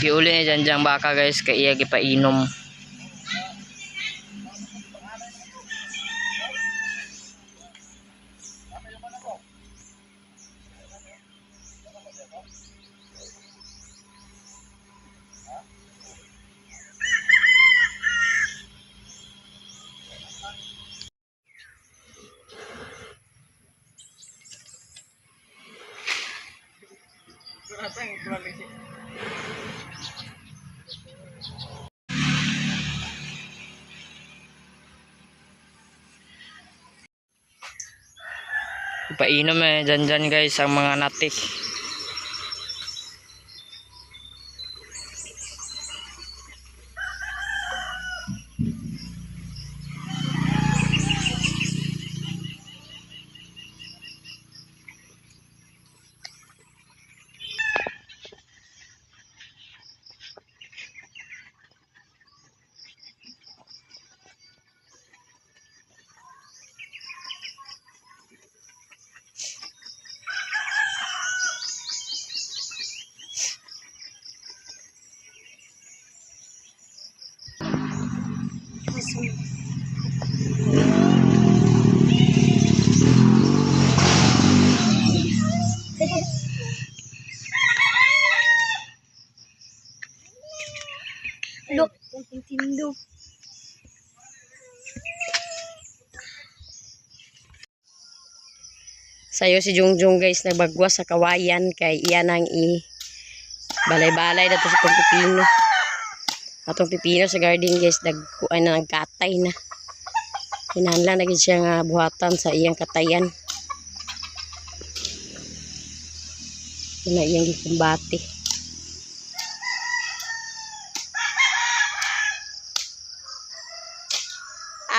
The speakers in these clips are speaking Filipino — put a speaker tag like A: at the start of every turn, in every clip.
A: Giuli ni Janjang baka guys kay iya gipainom. Ipainom eh Janjan guys ang mga natik.
B: Look, tindog.
C: Sayo si Jungjung guys nagbagwas sa kawayan kay iya nang balay-balay dato sa atong pipino. Atong pipino sa garden guys dagkuan na nagkatay na. Kinahanglan na gid siya nga buhatan sa iyang katayan. Na iyang gikumbati.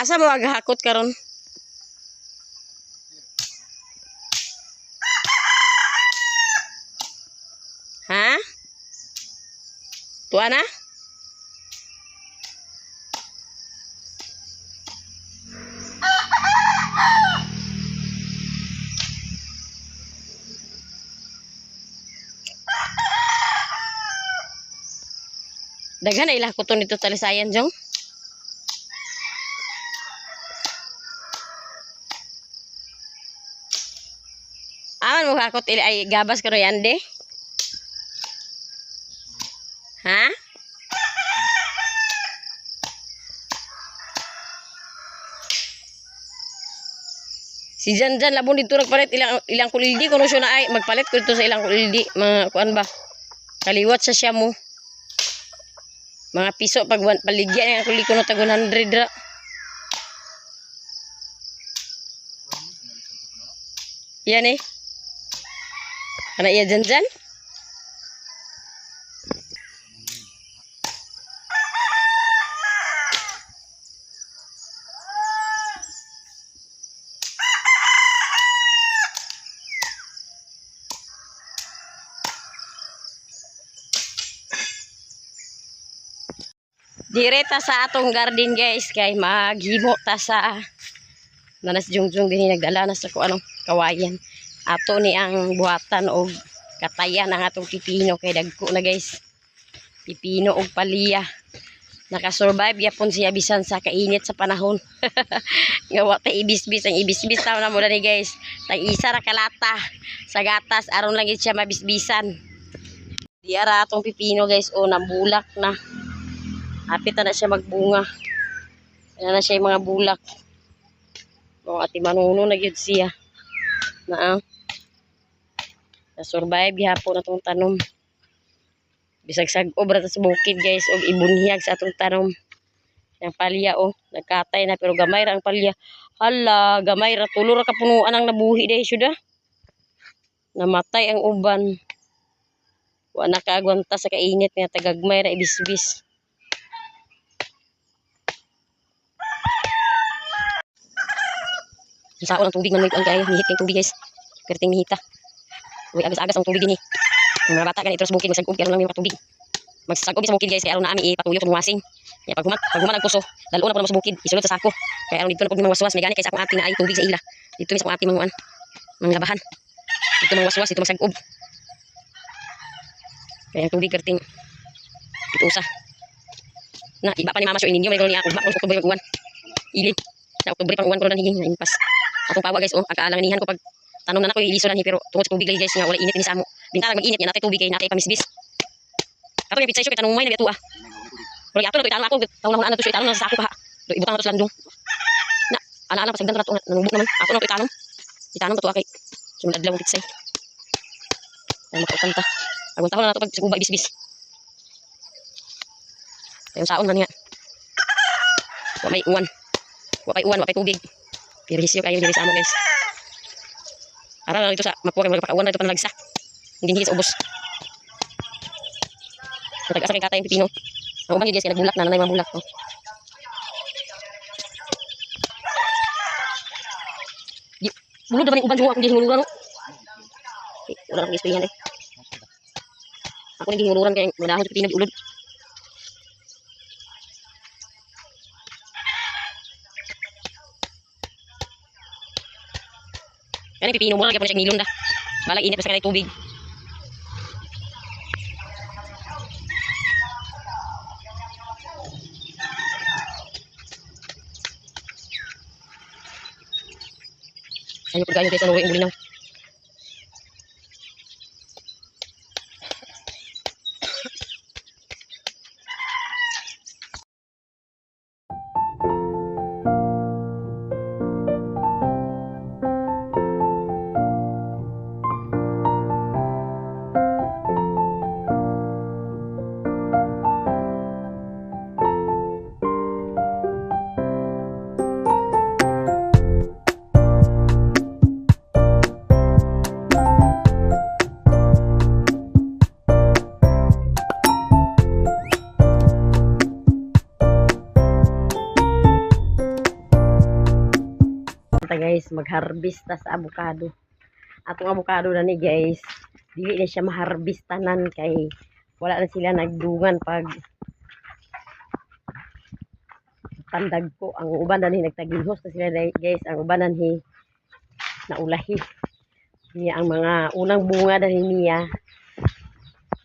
C: Asa mo maghakot karon? Ha? Tuwa na? Daghan na ilah kuton dito talisayan jong. Aman mo kakot ili ay gabas karo yande. Ha? Si Janjan labon dito nagpalit ilang kulildi kuno siya na ay magpalit ko dito sa ilang kulildi mga kuan ba. Kaliwat sa siya mo. Mga piso pag paligyan ang kulildi kuno tag 100 ra. Yan eh. Kana iya Janjan? Direta sa atong garden guys kay maghimo ta sa nanas Jungjung din nagdala na sa anong kawayan. Ato ni ang buhatan og katayan ang atong pipino kay dagko na guys. Pipino og palya. Nakasurvive yapon siya bisan sa kainit sa panahon. Ngawa ta ibisbis ang ibisbis taw na mo ni guys. Tag isa ra kalata sa gatas aron lang gid siya mabisbisan. Diara atong pipino guys o nambulak na. Hapit na siya magbunga. Ayan na siya yung mga bulak. O ati manuno na yun siya. Na-survive hapon na itong tanom. Bisag sag-obra sa bukid guys. O ibunhiyag sa itong tanom. Yung palya o. Nagkatay na pero gamay ra ang palya. Hala, gamay ra. Tulo ra kapunuan ang nabuhi dahil syuda. Namatay ang uban. Wa nakaagwanta sa kainit nga tagagmay ra ibisbis. Sao ng tubig man may ang kaya mihit kay tubig guys. Perting mihita. Uy agas-agas ang tubig dinhi. Ang mga bata ganito sa bukid magsag-og kay aron lang may tubig. Magsag-og sa bukid guys kay aron na ami ipatuyo tong wasing. Ya pag human ang puso, dalo na po sa bukid, isulod sa sako. Kay aron dito na pud mga waswas may gani kay sa akong ati na ay tubig sa ila. Dito mi sa akong ati manguan. Mga labahan. Dito mga waswas, dito magsag-og. Kaya ang tubig karting itusa. Na iba pa ni mama so ininyo may ni ako ba Oktubre pag uwan. Ili. Sa Oktubre pang uwan ko na higing na impas. Atong pawa guys oh akaalanganihan ko pag tanom na nako iliso na ni pero tungod sa tubig guys nga wala init ni sa amo. Bintarang mag-init yan natay tubig kay natay pamisbis. Ato yung pizza show kay tanong may na biatu ah. Pero ato na to itanong ako taong na to so itanong na sa ako pa. Do ibutang ato sa landong. Na ala-ala pasagdan ra to nanubok naman. Ako na to itanong. Itanong to kay sunod adlaw pizza. Ay makakanta. Agunta ko na nato pag sa kubay bisbis. Yung saon na niya. Wa may uwan. Wa may tubig. Pirisyo kayo diri sa amo guys. Ara lang ito sa makuha kay magpakauwan na ito panlagsa. Hindi higit sa ubos. Natag-asa kay kata yung pipino. Ang uban guys kay nagbulak na nanay mga bulak. Oh. Bulod naman yung uban juwa kung di himuluran. Wala akong ispayan eh. Ako nang himuluran kay madahon sa pipino di ulod. Kaya pipino mo lang, kaya po na siyang nilong na. Balang init pa sa kanay tubig. Ayaw pagkain kayo sa luwi ang bulinaw. Guys, mag-harvest ta sa avocado. Atong avocado na ni guys, dili na siya ma-harvest tanan kay wala na sila nagdungan pag pandag ko. Ang uban na ni nagtagilhos na sila guys, ang uban na ni naulahi. Niya ang mga unang bunga na niya.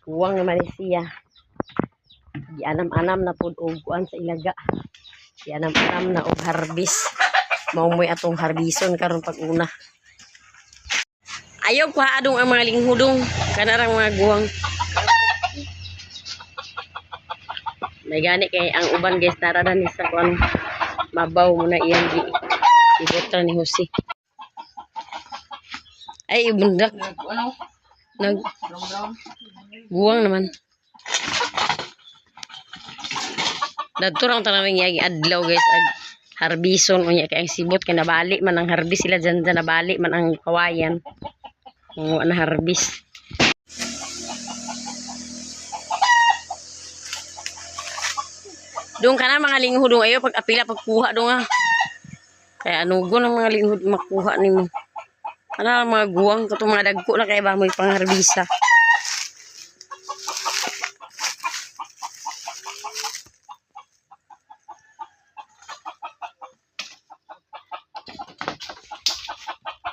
C: Kuwang naman siya. Di anam-anam na pod og kuan sa ilaga. Di anam-anam na og harvest. Maumoy atong harbison karon pag una. Ayaw ko haadong ang mga linghudong kanarang mga guwang. May gani kay ang uban guys naradan ni sa kuan mabaw mo na iyang ibutan ni Jose. Ay bundak. Nag guwang naman. Dadto ra ang tanawing yagi adlaw guys harbison unya kay ang sibot kay nabali man ang harbis sila dyan nabali man ang kawayan na harbis doon ka na mga linghudong ayo pag apila pagkuha doon kaya anugo ng mga linghud makuha nimo ana mga guwang katong mga dagko na kay ba mo pangharbisa.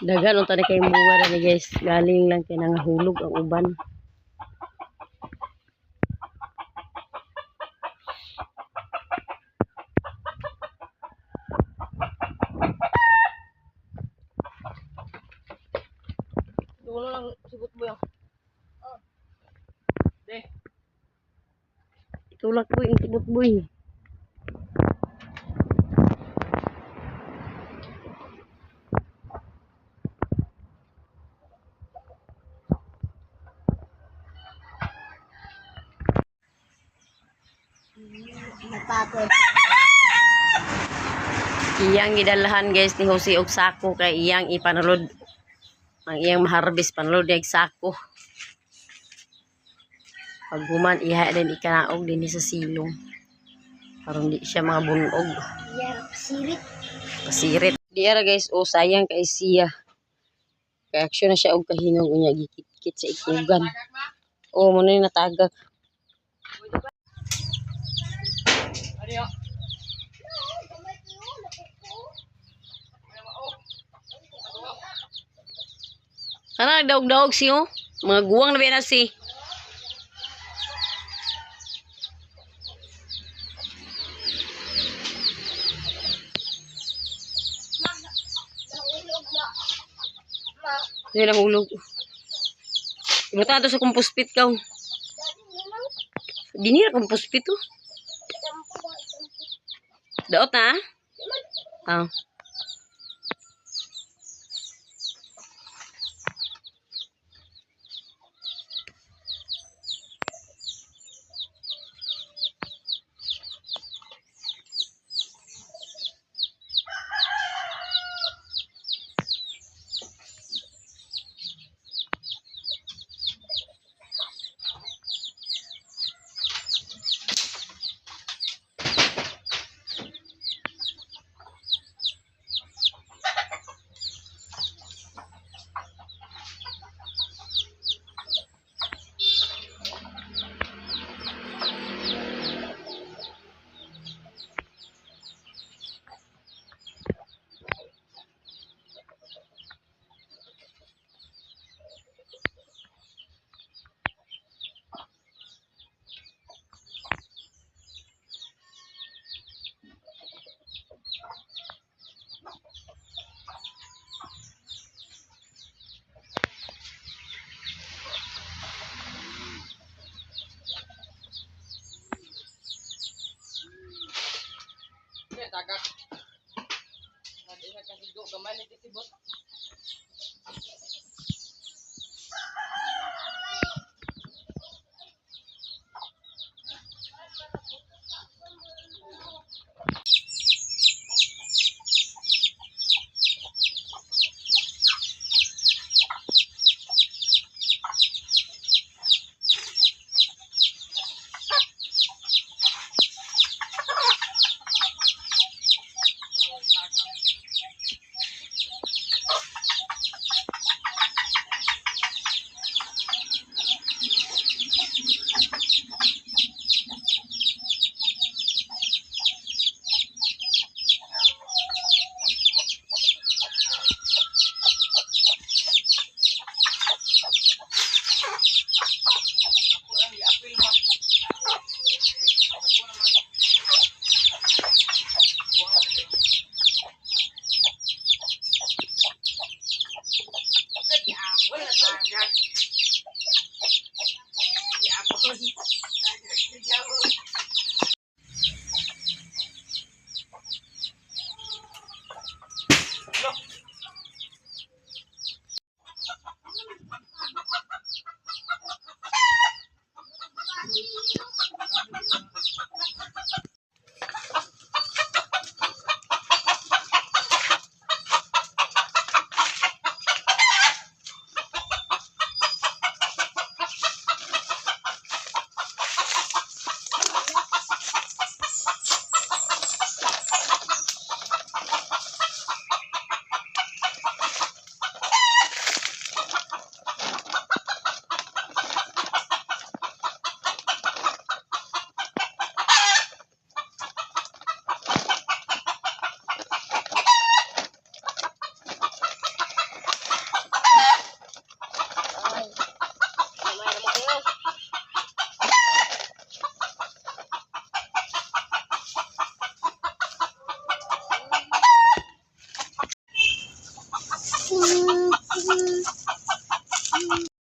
C: Dagan unta na kay bunga na guys. Galing lang kay nangahulog ang uban. Dulo lang sibot mo yan. Oh. De. Itulak boy, ang sibot boy. Iyang gidalahan guys ni Jose og sako kay iyang ipanulod ang iyang maharbis panulod og sako pag human iha din ikanaog din sa silong karon di siya mga bunog pasirit diara guys o sayang kay siya kay aksyon na siya og kahinog unya gikit-kit sa ikugan o mo na natagak. Sana nagdaog-daog siyo. Mga guwang na ba si? Hindi na hulog. Ibutan to sa compost pit ka. Dini na compost pit to. Daot na? Ah.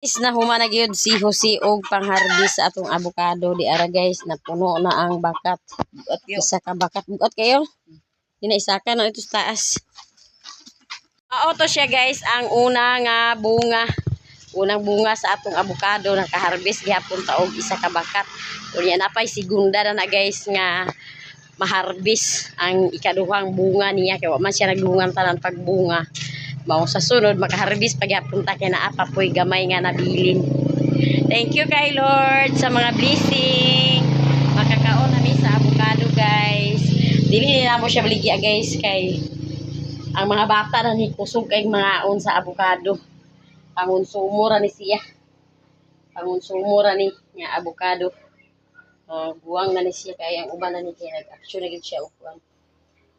C: Is na humana gyud si Jose og pangharbis sa atong avocado di ara guys, napuno na ang bakat. Isa ka bakat buot kayo. Dina isa ka na ito sa taas. Auto siya guys ang una nga bunga. Unang bunga sa atong avocado nakaharbis gihapon ta og isa ka bakat. Unya napay segunda na guys nga maharbis ang ikaduhang bunga niya kay wa man siya naglungan tanan pagbunga. Mao sa sunod makaharbis pagyapon ta kay naa pa poy gamay nga nabilin. Thank you kay Lord sa mga blessing. Makakaon nami sa avocado guys. Dili na mo siya baligya guys kay ang mga bata na ni kusog kay mga on sa avocado. Pangonsumo ra ni siya. Pangonsumo ra ni nga avocado. Buwang na ni siya kay ang uban na ni kay nag-action na gid siya og kuan.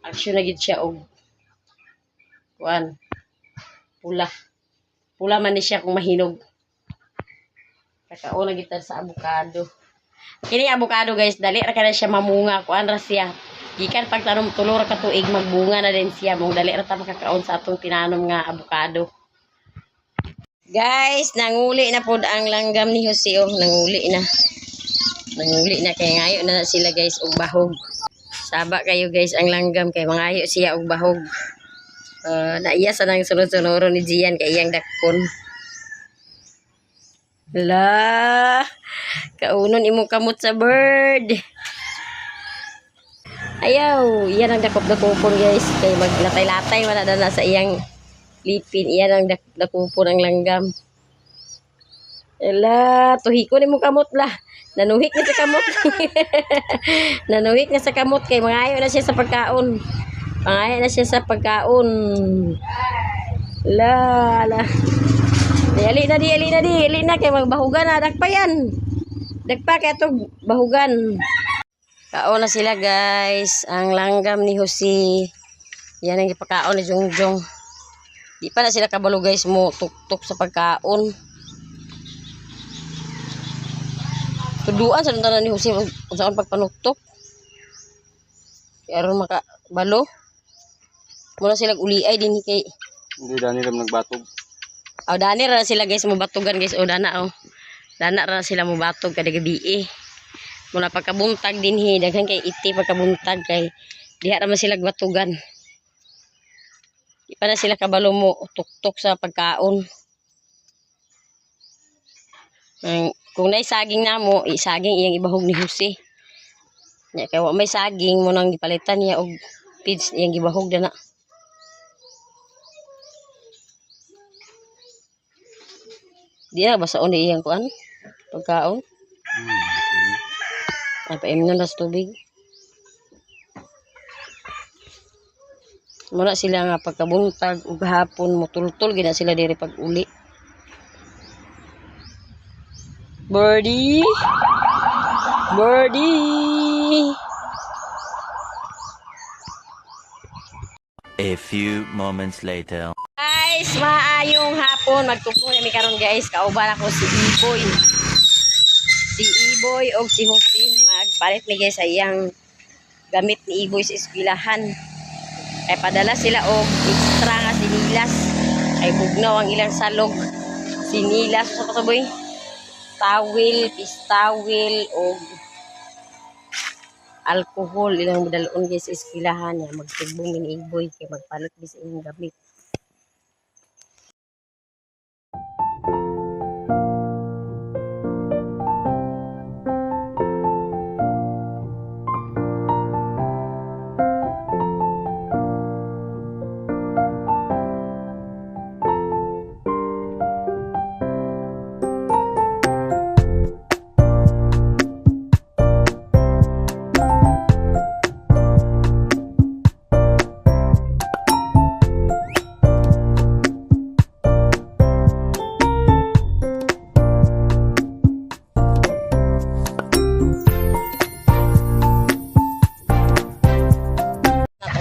C: Action na gid siya og kuan. Pula. Pula man ni siya kung mahinog. Kakaon na gid sa avocado. Kini avocado guys, dali ra kana siya mamunga kuan ra siya. Gikan pagtanom tulo ra ka tuig magbunga na din siya. Mong dali ra ta makakaon sa atong tinanom nga avocado. Guys, nanguli na po ang langgam ni Jose. Oh, nanguli na. Nanguli na kay ngayo na sila guys og bahog. Saba kayo guys ang langgam kay mangayo siya og bahog. Naiya sa nang sunod-sunod ni Gian kay iyang dakpon. La, kaunon imong kamot sa bird. Ayaw, iyan ang dakop-dakopon guys. Kay maglatay-latay man na sa iyang lipin. Iyan ang dakopon ng langgam. Ala, tuhiko ni mo kamot lah. Nanuhik na sa kamot. Nanuhik na sa kamot kay mangayo na siya sa pagkaon. Mangayo na siya sa pagkaon. La, la. Ali na kay magbahugan na dagpa yan. Dagpa kay to bahugan. Kaon na sila guys, ang langgam ni Jose. Yan ang ipakaon ni Jongjong. Di pa na sila kabalo guys mo tuktok sa pagkaon. Tuduan sa tanan ni Jose kung saan pagpanuktok. Kaya ron makabalo. Muna sila uliay din kay.
D: Hindi dani ram nagbatog.
C: Oh, dani ra sila guys mubatugan guys. O dana oh. Dana ra sila mubatog kada gabi eh. Muna pagkabuntag din hi daghan kay iti pagkabuntag kay diha ra man sila batugan. Di pa na sila kabalo mo tuktok sa pagkaon. Kung nay saging namo, isaging iyang ibahog ni Jose. Nya kay wa may saging mo nang gipalitan niya og feeds iyang gibahog dana. Di na basaon ni iyang kuan pagkaon. Ay paim na las tubig. Muna sila nga pagkabuntag ug hapon mutultol gina sila diri pag uli. Birdie. Birdie.
E: A few moments later.
C: Guys, maayong hapon. Magtupo na mi karon guys. Kauban ako si Iboy. Si Iboy o si Jose. Magpalit mi guys sa iyang gamit ni Iboy sa eskwelahan. Kay padala sila og extra nga sinilas. Kay bugnaw ang ilang salog. Sinilas sa kasaboy. Tawil, pistawil o alcohol ilang madalon guys sa eskwelahan niya. Magtubong ni Iboy kay magpalit mi sa iyang gamit.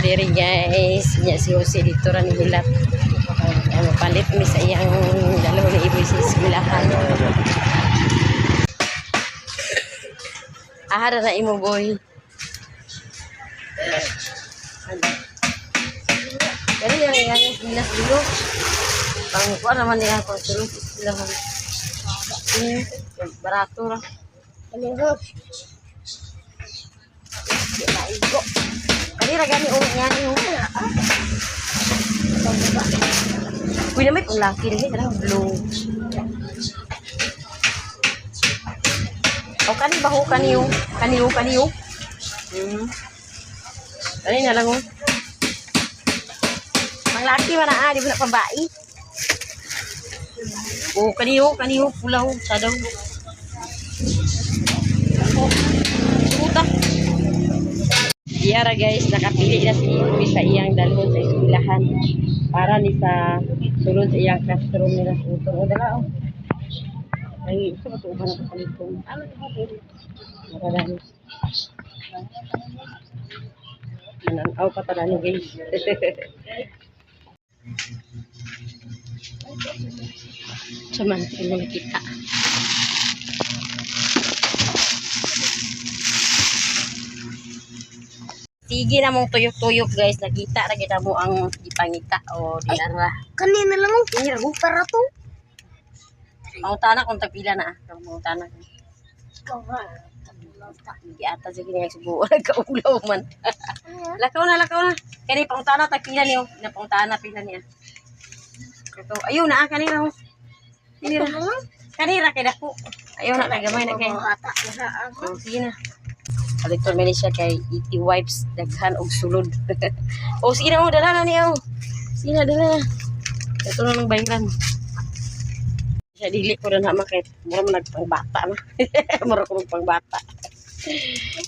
C: Diri guys, nya si Jose dito ra ni hilat. Palit mi sa iyang dalaw ni Iboy sa eskwelahan. Ahara na imo boy. Pero yang bilas dulu. Pangkuan naman niya ko sa eskwelahan. Barato ra. Ano ho? Igo. Kali ra gani uwi niya ni uwi. Kuy na may laki rin karang blue. O kani baho kaniyo. Kani na lang oh. Ang laki man di ba na pambai? O kaniyo pulaw sa daw. Puta. Iyara guys, nakapili na si Iboy sa iyang dalhon sa eskwelahan para ni sa sulod sa iyang classroom nila sa utong. O dala o. Ay, ito ba ito uban na ito sa litong? Mararami. Mananaw pa tala ni guys. Saman, ito nakita. Sige na mong tuyok-tuyok guys. Nakita na kita mo ang ipangita o dinara.
B: Kanina lang ang para to.
C: Pangutana kung tagpila na. Pangutana.
B: Ikaw ba?
C: Hindi ata sa kanya subukan. Nagkaulaw man. Lakaw na. Kaya pangutana tagpila niyo. Pangutana pila niya. Ito. Ayun na. Kanira. Kanira kaya dako. Ayun na. Kagamay na kayo.
B: Ata na ako.
C: Sige na. Kaliton man siya kay iti wipes daghan og sulod. O sige na mo dala na niyo. Sige na dala. Ito na ng bayaran. Siya dili ko na naman kahit mura man nagpangbata na. Mura ko pangbata.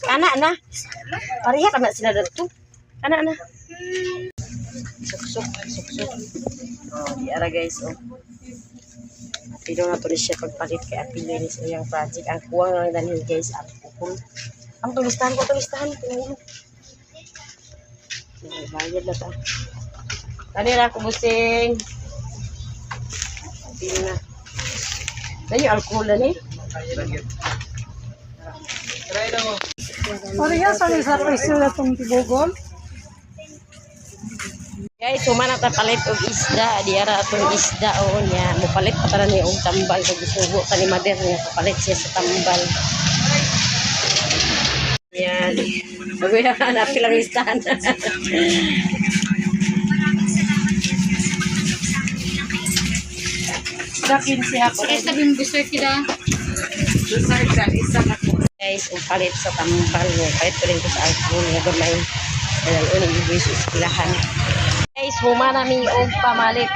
C: Kana na. Pariya kana sila dito. Kana na. Suksok. Oh, diara guys oh. Apilo na to siya pagpalit kay apilo ni sa iyang project. Ang kuwang lang danil guys ang pupul. Ang tulistahan ko. Tingnan. Bayad na ta. Kanila ko busing. Apilo na. Dahil yung alcohol na ni.
B: Pariya sa isa presyo na itong tibogol.
C: Guys, humana ta palit og isda. Diara atong isda o niya. Mupalit pa tara niya og tambal. Kag isubo ka ni Mader niya. Papalit siya sa tambal. Yan. Bagoy na pilang listahan.
B: Dakin siya ako. Kaya sabihin mo gusto kita.
C: Guys, upalit sa tambal niya. Palit ko rin ko sa alcohol niya. Gamay. Dahil uning ibig sa iskilahan. Guys, humana mi og pamalit.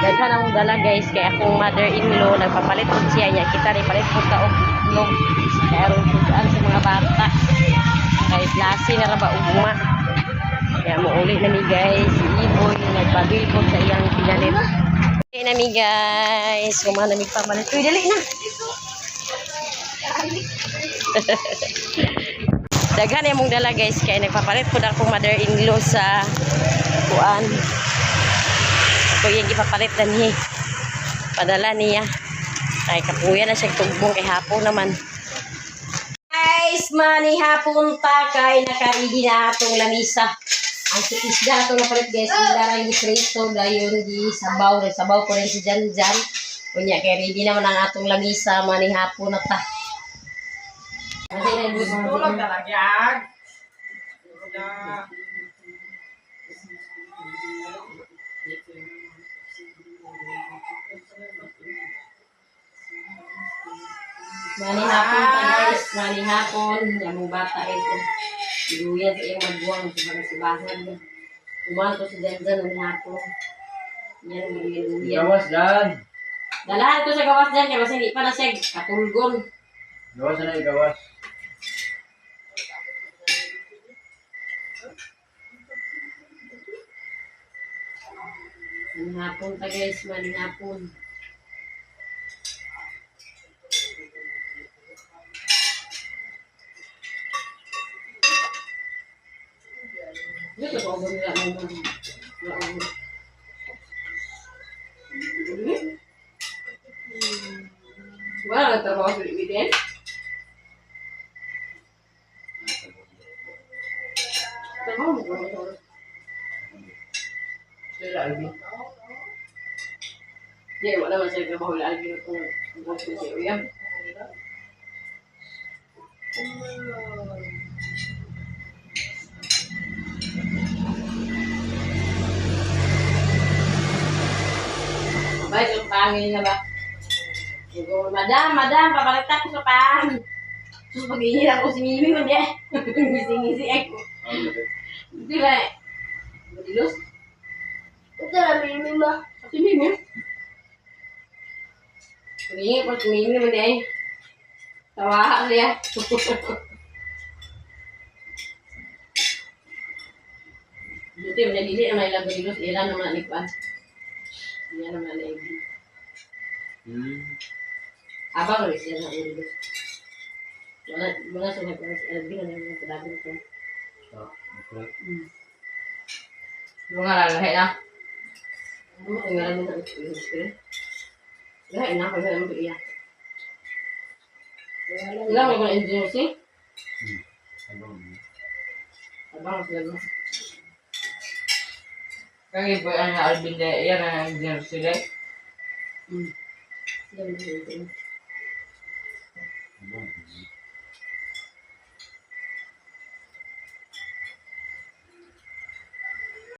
C: Daghan ang dala guys. Kaya akong mother-in-law. Nagpapalit ko siya niya. Kita rin palit ko ka og itlog. Kaya rin kutaan sa mga bata. Kahit lasi na raba ugma. Kaya mauli na mi guys. Si Iboy nagpabil ko sa iyang pinalit. Okay na mi guys. Humana mi pamalit. Uy, dali na. Daghan yung mong dala guys. Kaya nagpapalit po na akong mother-in-law sa kuan. Ito yung ipapalit na niya. Padala niya. Kaya kapuya na siya tugbong kay hapon naman. Guys, manihapon ta kay nakaridi na atong lamisa. Ang isda atong napalit guys. Ilarang yung preso dayon di sabaw. Sabaw ko rin si Jan. Kunya kay ready naman ang atong lamisa. Manihapon na ta.
A: Tulog ka lang yan.
C: Manihapon ta guys. Manihapon. Yung bata ito. Iluyan sa iyong magbuwang. Sa mga sibahan. Kumahan ko si Jan manihapon. Yan, iluyan.
D: Gawas dyan.
C: Dalahan ko sa gawas dyan. Kasi hindi pa na siya katulgon.
D: Gawas na gawas.
C: Manihapon ta guys. Manihapon. Dito ko ba nila mo. Wala na trabaho sa ibigay. Trabaho mo ko. Sila Alvin. Di, wala man siya trabaho na Alvin kung gusto siya. Uyan. Baik, yung pangin na ba? Siguro, madam, papalit ko sa pang. Sus, pag-iinit ako si Mimi, hindi. Ngisi-ngisi ako. Hindi ba? Madilos?
B: Ito na Mimi ba?
C: Si Mimi? Pag-iinit ko si Mimi, hindi. Tawa siya. Buti, manalili ang ilang madilos. Ilan naman ni Kwan. Iyan naman ni Ebi. Abang rin siya na madilos. Wala sa mga si Ebi na naman padabi ko.
A: Mga lalahi na.
C: Ano kung meron mo na experience? Lahat na, kaya naman ito iya. Ilang mo ba engineer si? Abang sila mo.
A: Kaya po ang Alvin na yan ang engineer sila.
C: Yan,